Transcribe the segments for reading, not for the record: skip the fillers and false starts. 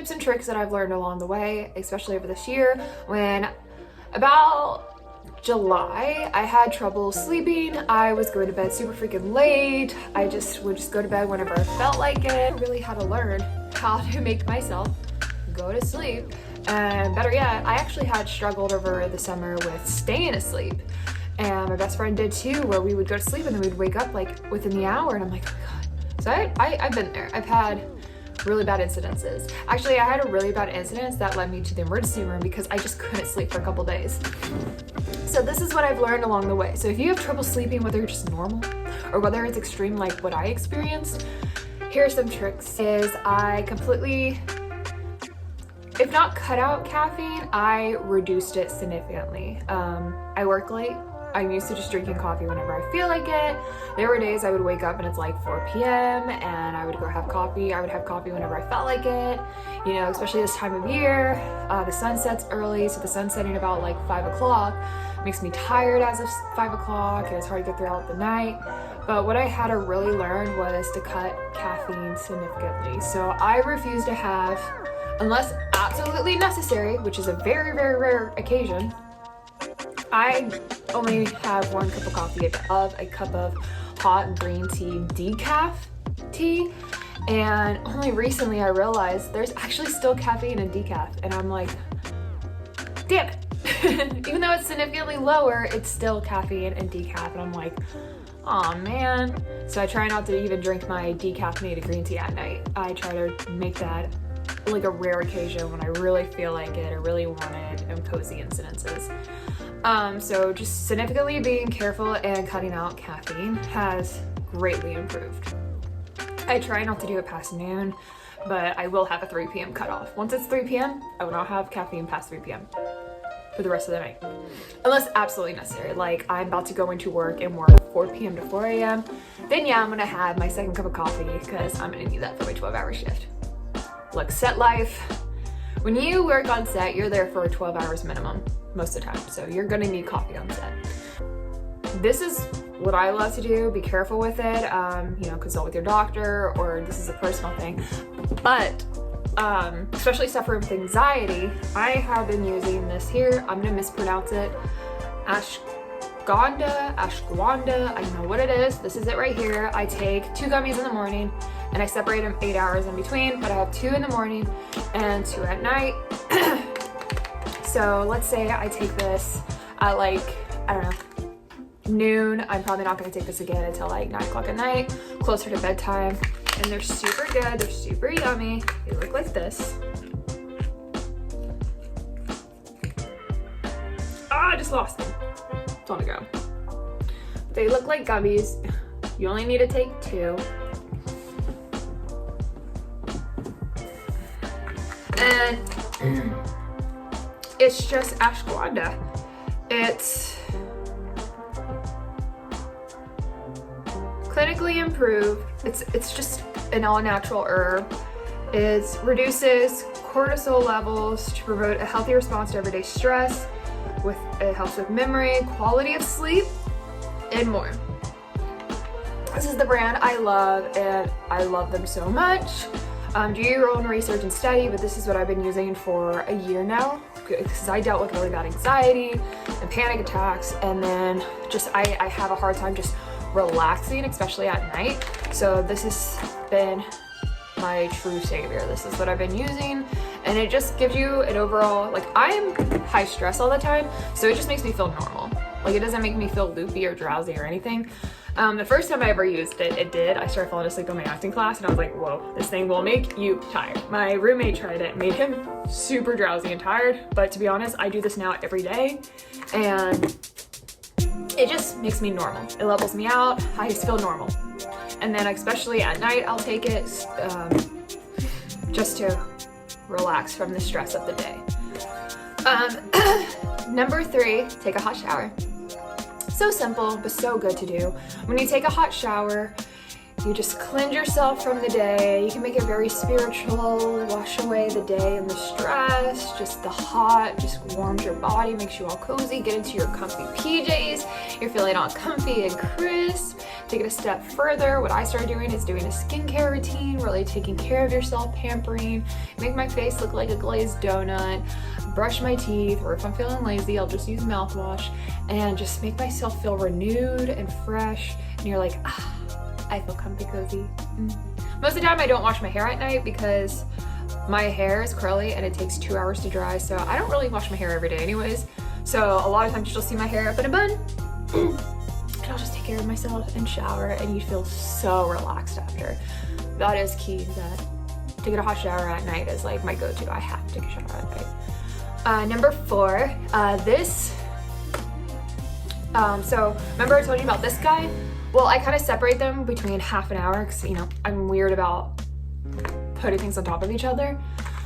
tips and tricks that I've learned along the way, especially over this year, when about July, I had trouble sleeping. I was going to bed super freaking late. I just would go to bed whenever I felt like it. I really had to learn how to make myself go to sleep. And better yet, I actually had struggled over the summer with staying asleep. And my best friend did too, where we would go to sleep and then we'd wake up like within the hour, and I'm like, oh my God. So I've been there. I've had really bad incidences. Actually, I had a really bad incident that led me to the emergency room because I just couldn't sleep for a couple days. So this is what I've learned along the way. So if you have trouble sleeping, whether you're just normal or whether it's extreme like what I experienced, here are some tricks. I completely, if not cut out caffeine, I reduced it significantly. I work late. I'm used to just drinking coffee whenever I feel like it. There were days I would wake up and it's like 4 p.m. and I would go have coffee. I would have coffee whenever I felt like it, you know, especially this time of year. The sun sets early, so the sun's setting about like 5 o'clock. Makes me tired as of 5 o'clock, and it's hard to get throughout the night. But what I had to really learn was to cut caffeine significantly. So I refuse to have, unless absolutely necessary, which is a very, very rare occasion, I only have 1 cup of coffee a day. I love a cup of hot green tea, decaf tea. And only recently I realized there's actually still caffeine in decaf. And I'm like, damn it. Even though it's significantly lower, it's still caffeine and decaf. And I'm like, oh man. So I try not to even drink my decaffeinated green tea at night. I try to make that like a rare occasion when I really feel like it or really want it, and cozy incidences. So just significantly being careful and cutting out caffeine has greatly improved. I try not to do it past noon, but I will have a 3 p.m. cutoff. Once it's 3 p.m., I will not have caffeine past 3 p.m. for the rest of the night. Unless absolutely necessary, like I'm about to go into work and work 4 p.m. to 4 a.m., then yeah, I'm gonna have my 2nd cup of coffee because I'm gonna need that for my 12-hour shift. Look, set life, when you work on set, you're there for 12 hours minimum most of the time. So you're gonna need coffee on set. This is what I love to do. Be careful with it. You know, consult with your doctor, or this is a personal thing. But especially suffering with anxiety, I have been using this here. I'm gonna mispronounce it. Ashwagandha. I don't know what it is. This is it right here. I take 2 gummies in the morning and I separate them 8 hours in between, but I have 2 in the morning and 2 at night. So let's say I take this at like, I don't know, noon. I'm probably not gonna take this again until like 9 o'clock at night, closer to bedtime. And they're super good, they're super yummy. They look like this. Ah, I just lost them. It's on the go. They look like gummies. You only need to take 2. And it's just ashwagandha. It's clinically improved. It's just an all-natural herb. It reduces cortisol levels to promote a healthy response to everyday stress. It helps with memory, quality of sleep, and more. This is the brand I love, and I love them so much. Do your own research and study, but this is what I've been using for a year now, because I dealt with really bad anxiety and panic attacks, and then just I have a hard time just relaxing, especially at night. So this has been my true savior. This is what I've been using, and it just gives you an overall, like, I'm high stress all the time, so it just makes me feel normal. Like, it doesn't make me feel loopy or drowsy or anything. The first time I ever used it, I started falling asleep in my acting class, and I was like, whoa, this thing will make you tired. My roommate tried it, made him super drowsy and tired, but to be honest, I do this now every day, and it just makes me normal. It levels me out, I just feel normal. And then especially at night, I'll take it just to relax from the stress of the day. Number 3, take a hot shower. So simple, but so good to do. When you take a hot shower, You just cleanse yourself from the day. You can make it very spiritual, wash away the day and the stress, just the hot, just warms your body, makes you all cozy, get into your comfy PJs. You're feeling all comfy and crisp. Take it a step further. What I started doing is doing a skincare routine, really taking care of yourself, pampering, make my face look like a glazed donut, brush my teeth, or if I'm feeling lazy, I'll just use mouthwash and just make myself feel renewed and fresh. And you're like, ah, I feel comfy cozy. Most of the time I don't wash my hair at night because my hair is curly and it takes 2 hours to dry, so I don't really wash my hair every day anyways. So a lot of times you'll see my hair up in a bun and I'll just take care of myself and shower, and you feel so relaxed after. That is key. That to get a hot shower at night is like my go-to. I have to take a shower at night. Number 4, so remember I told you about this guy? Well, I kind of separate them between half an hour because, you know, I'm weird about putting things on top of each other.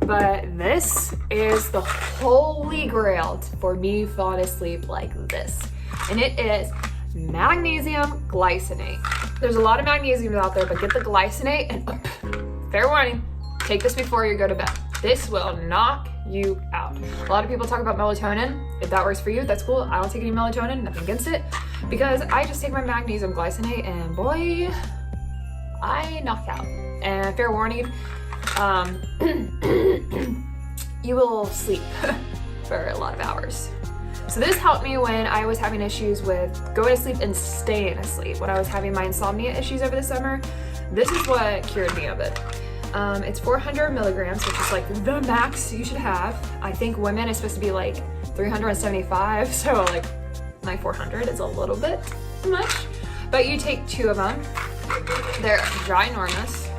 But this is the holy grail for me falling asleep like this. And it is magnesium glycinate. There's a lot of magnesium out there, but get the glycinate and fair warning, take this before you go to bed. This will knock you out. A lot of people talk about melatonin. If that works for you, that's cool. I don't take any melatonin, nothing against it, because I just take my magnesium glycinate and boy, I knock out. And fair warning, you will sleep for a lot of hours. So this helped me when I was having issues with going to sleep and staying asleep. When I was having my insomnia issues over the summer, this is what cured me of it. It's 400 milligrams, which is like the max you should have. I think women is supposed to be like 375, so like my 400 is a little bit much. But you take 2 of them. They're ginormous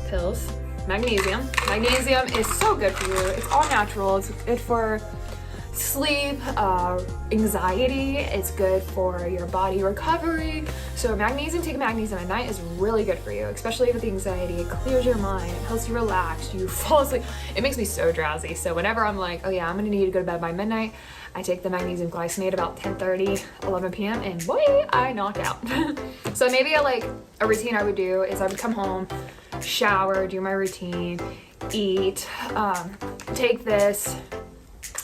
pills. Magnesium. Magnesium is so good for you. It's all natural. It's good for sleep, anxiety. It's good for your body recovery. So magnesium, taking magnesium at night is really good for you, especially with the anxiety. It clears your mind, it helps you relax, you fall asleep. It makes me so drowsy. So whenever I'm like, oh yeah, I'm gonna need to go to bed by midnight, I take the magnesium glycinate about 10:30, 11 p.m. and boy, I knock out. So maybe a routine I would do is I would come home, shower, do my routine, eat, take this.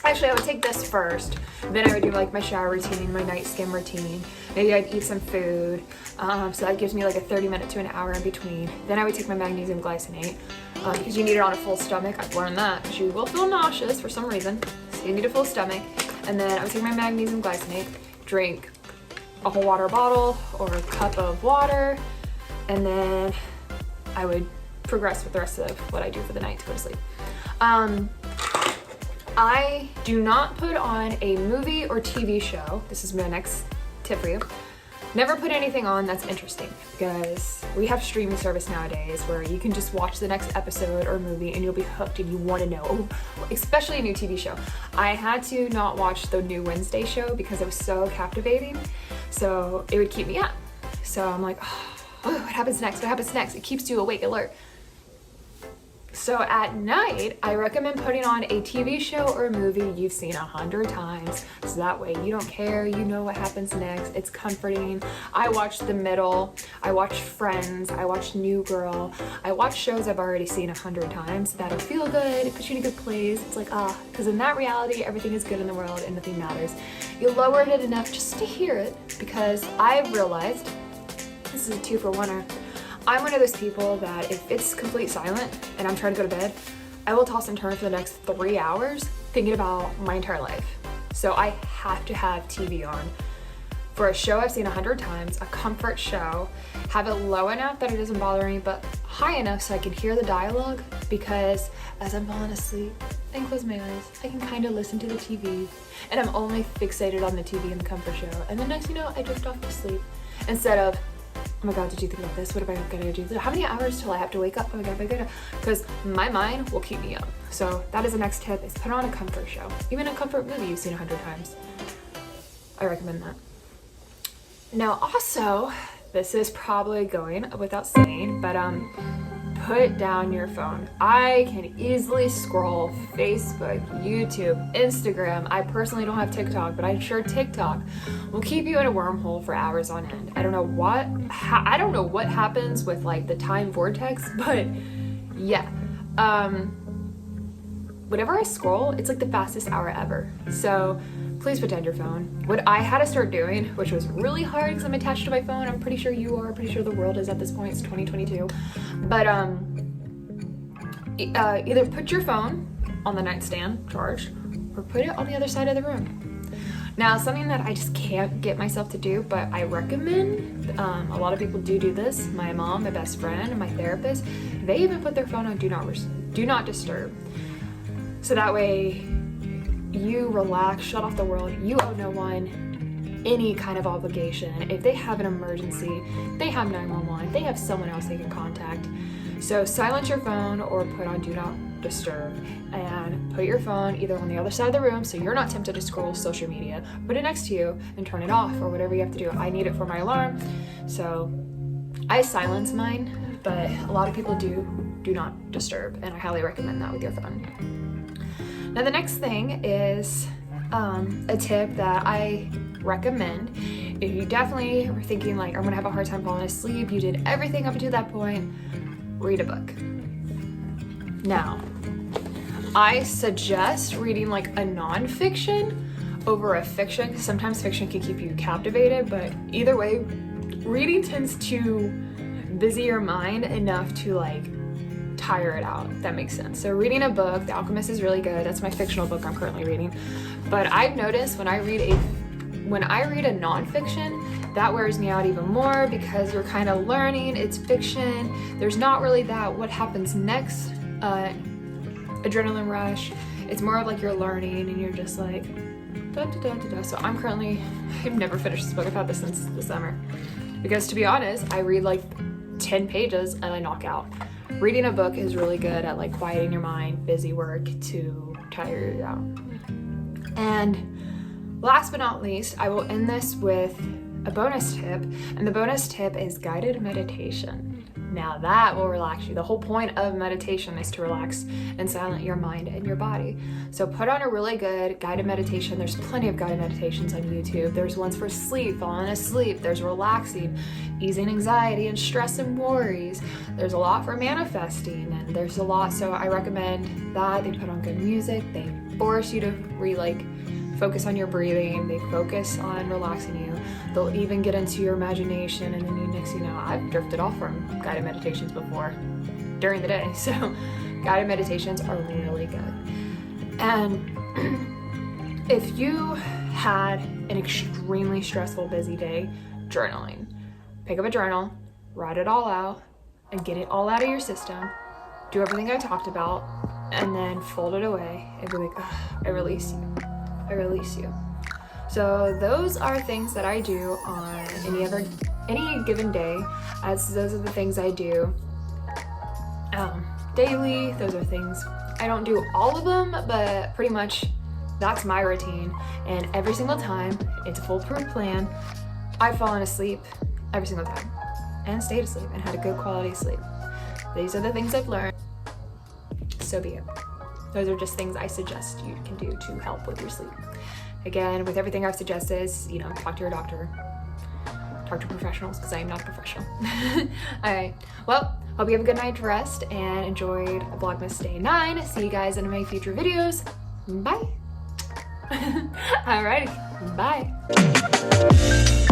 Actually, I would take this first, then I would do like my shower routine, my night skin routine. Maybe I'd eat some food, so that gives me like a 30-minute to an hour in between. Then I would take my magnesium glycinate, because you need it on a full stomach. I've learned that, because you will feel nauseous for some reason, so you need a full stomach. And then I would take my magnesium glycinate, drink a whole water bottle or a cup of water, and then I would progress with the rest of what I do for the night to go to sleep. I do not put on a movie or TV show. This is my next tip for you. Never put anything on that's interesting, because we have streaming service nowadays where you can just watch the next episode or movie and you'll be hooked and you want to know, especially a new TV show. I had to not watch the new Wednesday show because it was so captivating, so it would keep me up. So I'm like, oh, what happens next? What happens next? It keeps you awake, alert. So at night, I recommend putting on a TV show or a movie you've seen 100 times. So that way you don't care, you know what happens next. It's comforting. I watched The Middle, I watched Friends, I watched New Girl. I watch shows I've already seen 100 times that'll feel good, it puts you in a good place. It's like, because in that reality, everything is good in the world and nothing matters. You lowered it enough just to hear it, because I've realized, this is a 2-for-1er, I'm one of those people that if it's complete silent and I'm trying to go to bed, I will toss and turn for the next 3 hours thinking about my entire life. So I have to have TV on. For a show I've seen 100 times, a comfort show, have it low enough that it doesn't bother me, but high enough so I can hear the dialogue, because as I'm falling asleep and close my eyes, I can kind of listen to the TV, and I'm only fixated on the TV and the comfort show. And the next, I drift off to sleep instead of, oh my god, did you think about this? What am I gonna do? How many hours till I have to wake up? Oh my god, because my mind will keep me up. So that is the next tip, is put on a comfort show. Even a comfort movie you've seen 100 times. I recommend that. Now also, this is probably going without saying, but put down your phone. I can easily scroll Facebook, YouTube, Instagram. I personally don't have TikTok, but I'm sure TikTok will keep you in a wormhole for hours on end. I don't know what happens with like the time vortex, but yeah. Whenever I scroll, it's like the fastest hour ever. So please put down your phone. What I had to start doing, which was really hard because I'm attached to my phone, I'm pretty sure you are, pretty sure the world is at this point, it's 2022. But either put your phone on the nightstand charged or put it on the other side of the room. Now, something that I just can't get myself to do, but I recommend, a lot of people do this. My mom, my best friend, and my therapist, they even put their phone on do not disturb. So that way you relax, shut off the world, you owe no one any kind of obligation. If they have an emergency, they have 911, they have someone else they can contact. So silence your phone or put on do not disturb, and put your phone either on the other side of the room so you're not tempted to scroll social media, put it next to you and turn it off or whatever you have to do. I need it for my alarm, so I silence mine, but a lot of people do not disturb, and I highly recommend that with your phone. Now the next thing is a tip that I recommend. If you definitely are thinking like, I'm gonna have a hard time falling asleep, you did everything up until that point, read a book. Now, I suggest reading like a nonfiction over a fiction, because sometimes fiction can keep you captivated, but either way, reading tends to busy your mind enough to like tire it out, if that makes sense. So reading a book, The Alchemist is really good. That's my fictional book I'm currently reading. But I've noticed when I read a nonfiction, that wears me out even more because you're kind of learning, it's fiction. There's not really that what happens next adrenaline rush. It's more of like you're learning and you're just like da, da, da, da, da. So I've never finished this book. I've had this since the summer. Because to be honest, I read like 10 pages and I knock out. Reading a book is really good at like quieting your mind, busy work to tire you out. And last but not least, I will end this with a bonus tip, and the bonus tip is guided meditation. Now that will relax you. The whole point of meditation is to relax and silence your mind and your body. So put on a really good guided meditation. There's plenty of guided meditations on YouTube. There's ones for sleep, falling asleep. There's relaxing, easing anxiety and stress and worries. There's a lot for manifesting, and there's a lot. So I recommend that. They put on good music. They force you to focus on your breathing. They focus on relaxing you. They'll even get into your imagination, and then next thing you know, I've drifted off from guided meditations before during the day. So guided meditations are really good. And if you had an extremely stressful, busy day, journaling. Pick up a journal, write it all out, and get it all out of your system. Do everything I talked about, and then fold it away and be like, I release you. I release you. So those are things that I do on any given day, as those are the things I do daily. Those are things I don't do all of them, but pretty much that's my routine. And every single time, it's a foolproof plan. I've fallen asleep every single time and stayed asleep and had a good quality sleep. These are the things I've learned. So be it. Those are just things I suggest you can do to help with your sleep. Again, with everything I've suggested, talk to your doctor, talk to professionals, because I am not a professional. All right, well, hope you have a good night's rest and enjoyed Vlogmas Day 9. See you guys in my future videos. Bye. Alrighty, bye.